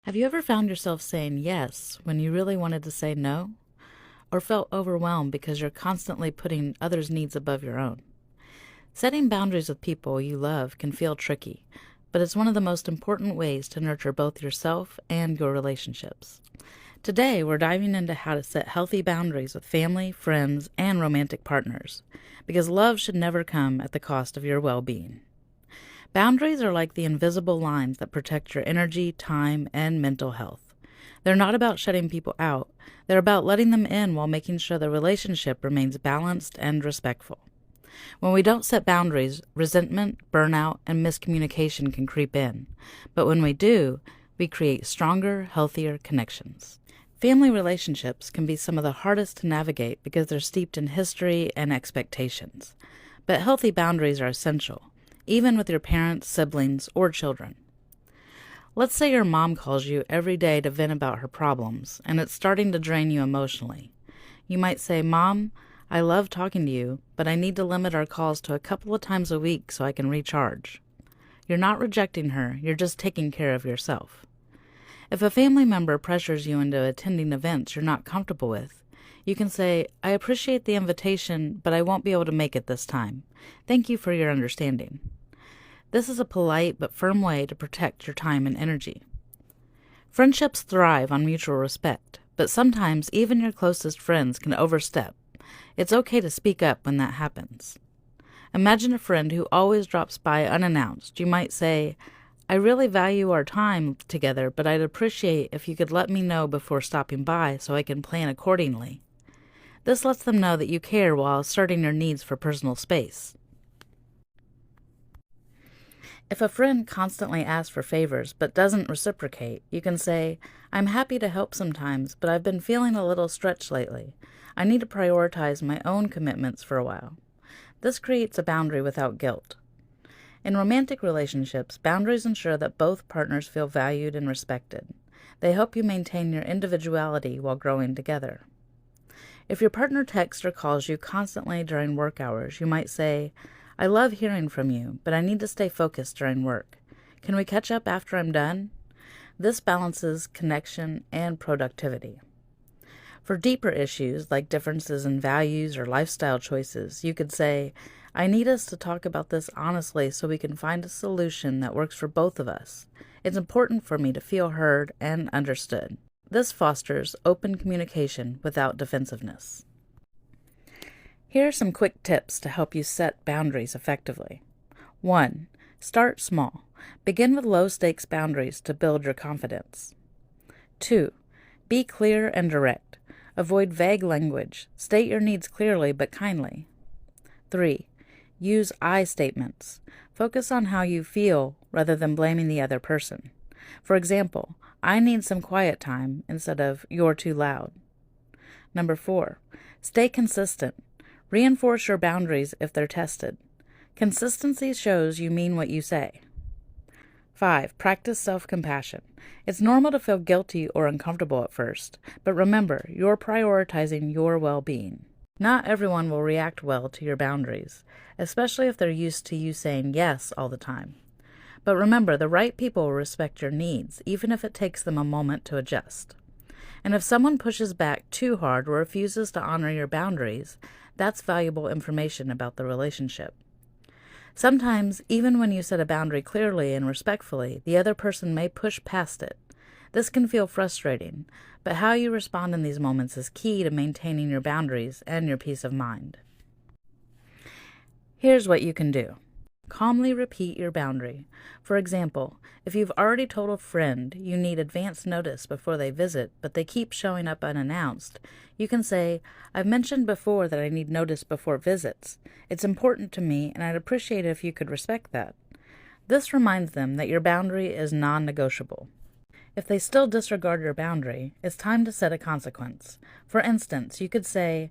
Have you ever found yourself saying yes when you really wanted to say no? Or felt overwhelmed because you're constantly putting others' needs above your own? Setting boundaries with people you love can feel tricky, but it's one of the most important ways to nurture both yourself and your relationships. Today, we're diving into how to set healthy boundaries with family, friends, and romantic partners, because love should never come at the cost of your well being. Boundaries are like the invisible lines that protect your energy, time, and mental health. They're not about shutting people out, they're about letting them in while making sure the relationship remains balanced and respectful. When we don't set boundaries, resentment, burnout, and miscommunication can creep in. But when we do, we create stronger, healthier connections. Family relationships can be some of the hardest to navigate because they're steeped in history and expectations. But healthy boundaries are essential, even with your parents, siblings, or children. Let's say your mom calls you every day to vent about her problems, and it's starting to drain you emotionally. You might say, "Mom, I love talking to you, but I need to limit our calls to a couple of times a week so I can recharge." You're not rejecting her, you're just taking care of yourself. If a family member pressures you into attending events you're not comfortable with, you can say, "I appreciate the invitation, but I won't be able to make it this time. Thank you for your understanding." This is a polite but firm way to protect your time and energy. Friendships thrive on mutual respect, but sometimes even your closest friends can overstep. It's okay to speak up when that happens. Imagine a friend who always drops by unannounced. You might say, "I really value our time together, but I'd appreciate if you could let me know before stopping by so I can plan accordingly." This lets them know that you care while asserting your needs for personal space. If a friend constantly asks for favors but doesn't reciprocate, you can say, "I'm happy to help sometimes, but I've been feeling a little stretched lately. I need to prioritize my own commitments for a while." This creates a boundary without guilt. In romantic relationships, boundaries ensure that both partners feel valued and respected. They help you maintain your individuality while growing together. If your partner texts or calls you constantly during work hours, you might say, "I love hearing from you, but I need to stay focused during work. Can we catch up after I'm done?" This balances connection and productivity. For deeper issues like differences in values or lifestyle choices, you could say, "I need us to talk about this honestly so we can find a solution that works for both of us. It's important for me to feel heard and understood." This fosters open communication without defensiveness. Here are some quick tips to help you set boundaries effectively. 1. Start small. Begin with low-stakes boundaries to build your confidence. 2. Be clear and direct. Avoid vague language. State your needs clearly but kindly. 3. Use I statements. Focus on how you feel rather than blaming the other person. For example, "I need some quiet time" instead of "you're too loud." 4. Stay consistent. Reinforce your boundaries if they're tested. Consistency shows you mean what you say. 5. Practice self-compassion. It's normal to feel guilty or uncomfortable at first, but remember, you're prioritizing your well-being. Not everyone will react well to your boundaries, especially if they're used to you saying yes all the time. But remember, the right people will respect your needs, even if it takes them a moment to adjust. And if someone pushes back too hard or refuses to honor your boundaries, that's valuable information about the relationship. Sometimes, even when you set a boundary clearly and respectfully, the other person may push past it. This can feel frustrating, but how you respond in these moments is key to maintaining your boundaries and your peace of mind. Here's what you can do. Calmly repeat your boundary. For example, if you've already told a friend you need advance notice before they visit, but they keep showing up unannounced, you can say, "I've mentioned before that I need notice before visits. It's important to me, and I'd appreciate it if you could respect that." This reminds them that your boundary is non-negotiable. If they still disregard your boundary, it's time to set a consequence. For instance, you could say,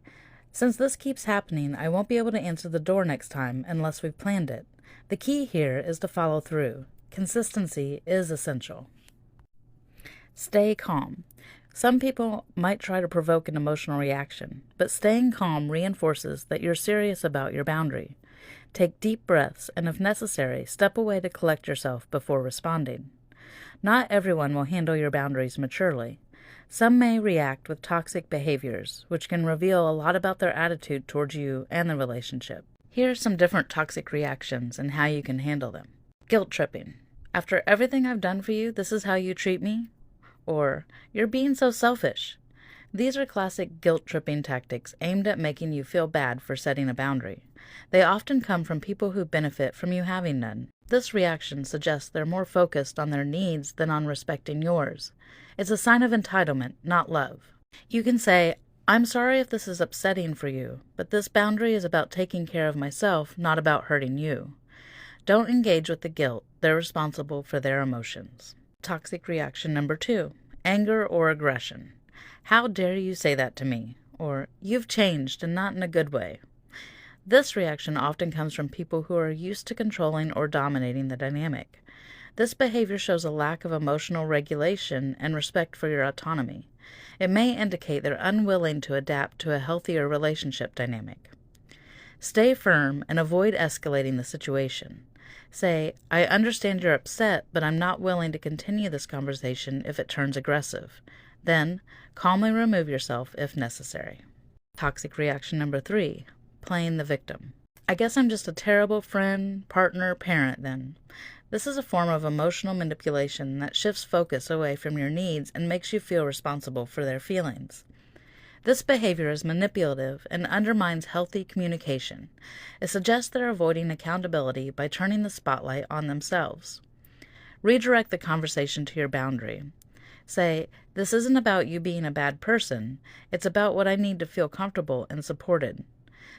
"Since this keeps happening, I won't be able to answer the door next time unless we've planned it." The key here is to follow through. Consistency is essential. Stay calm. Some people might try to provoke an emotional reaction, but staying calm reinforces that you're serious about your boundary. Take deep breaths and, if necessary, step away to collect yourself before responding. Not everyone will handle your boundaries maturely. Some may react with toxic behaviors, which can reveal a lot about their attitude towards you and the relationship. Here are some different toxic reactions and how you can handle them. Guilt tripping. After everything I've done for you, this is how you treat me? Or, you're being so selfish. These are classic guilt-tripping tactics aimed at making you feel bad for setting a boundary. They often come from people who benefit from you having none. This reaction suggests they're more focused on their needs than on respecting yours. It's a sign of entitlement, not love. You can say, I'm sorry if this is upsetting for you, but this boundary is about taking care of myself, not about hurting you. Don't engage with the guilt. They're responsible for their emotions. Toxic reaction number 2, anger or aggression. How dare you say that to me? Or, you've changed and not in a good way. This reaction often comes from people who are used to controlling or dominating the dynamic. This behavior shows a lack of emotional regulation and respect for your autonomy. It may indicate they're unwilling to adapt to a healthier relationship dynamic. Stay firm and avoid escalating the situation. Say, I understand you're upset, but I'm not willing to continue this conversation if it turns aggressive. Then, calmly remove yourself if necessary. Toxic reaction number 3, playing the victim. I guess I'm just a terrible friend, partner, parent then. This is a form of emotional manipulation that shifts focus away from your needs and makes you feel responsible for their feelings. This behavior is manipulative and undermines healthy communication. It suggests they're avoiding accountability by turning the spotlight on themselves. Redirect the conversation to your boundary. Say, this isn't about you being a bad person. It's about what I need to feel comfortable and supported.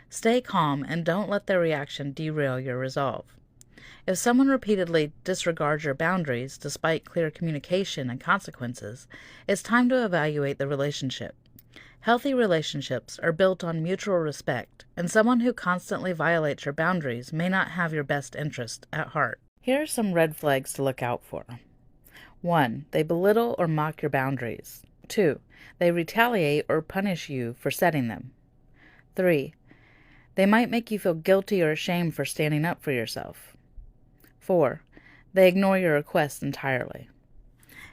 Stay calm and don't let their reaction derail your resolve. If someone repeatedly disregards your boundaries despite clear communication and consequences, it's time to evaluate the relationship. Healthy relationships are built on mutual respect, and someone who constantly violates your boundaries may not have your best interest at heart. Here are some red flags to look out for. 1. They belittle or mock your boundaries. 2. They retaliate or punish you for setting them. 3. They might make you feel guilty or ashamed for standing up for yourself. 4. They ignore your requests entirely.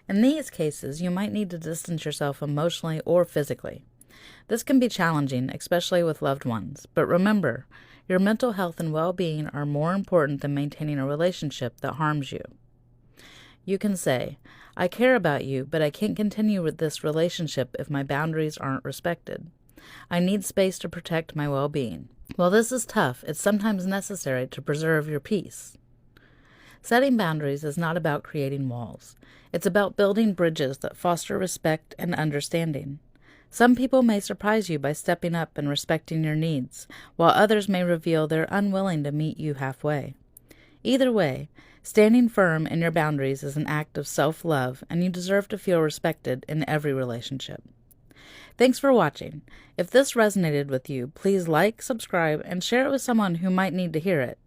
In these cases, you might need to distance yourself emotionally or physically. This can be challenging, especially with loved ones, but remember, your mental health and well-being are more important than maintaining a relationship that harms you. You can say, I care about you, but I can't continue with this relationship if my boundaries aren't respected. I need space to protect my well-being. While this is tough, it's sometimes necessary to preserve your peace. Setting boundaries is not about creating walls. It's about building bridges that foster respect and understanding. Some people may surprise you by stepping up and respecting your needs, while others may reveal they're unwilling to meet you halfway. Either way, standing firm in your boundaries is an act of self-love, and you deserve to feel respected in every relationship. Thanks for watching. If this resonated with you, please like, subscribe, and share it with someone who might need to hear it.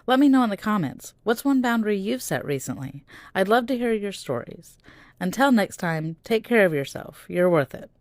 Let me know in the comments, what's one boundary you've set recently? I'd love to hear your stories. Until next time, take care of yourself. You're worth it.